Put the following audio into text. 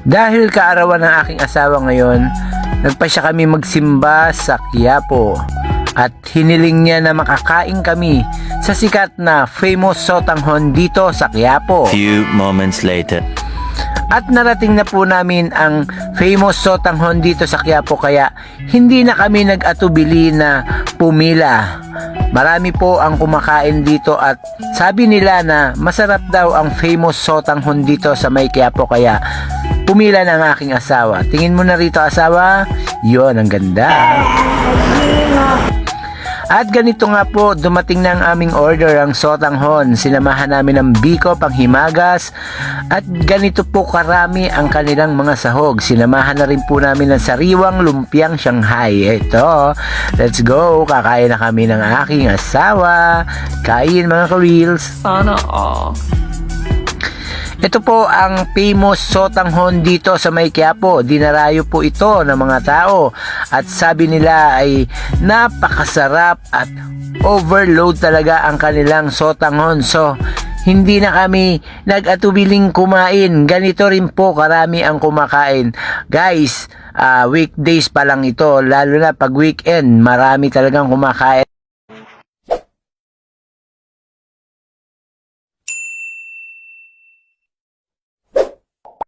Dahil kaarawan ng aking asawa ngayon, nagpasya kami magsimba sa Quiapo at hiniling niya na makakain kami sa sikat na famous sotanghon dito sa Quiapo. Few moments later. At narating na po namin ang famous sotanghon dito sa Quiapo, kaya hindi na kami nag-atubili na pumila. Marami po ang kumakain dito at sabi nila na masarap daw ang famous sotanghon dito sa may Quiapo, kaya pumila na ang aking asawa. Tingin mo na rito, asawa. Yon, ang ganda. At ganito nga po, dumating na ang aming order, ang sotanghon. Sinamahan namin ng biko, panghimagas, at ganito po karami ang kanilang mga sahog. Sinamahan na rin po namin ng sariwang lumpiang Shanghai. Ito, let's go. Kakain na kami ng aking asawa. Kain mga ka-reels. Sana all. Ito po ang famous sotanghon dito sa may Quiapo. Dinarayo po ito ng mga tao at sabi nila ay napakasarap at overload talaga ang kanilang sotanghon. So, hindi na kami nag-atubiling kumain. Ganito rin po karami ang kumakain. Guys, weekdays pa lang ito. Lalo na pag weekend, marami talagang kumakain.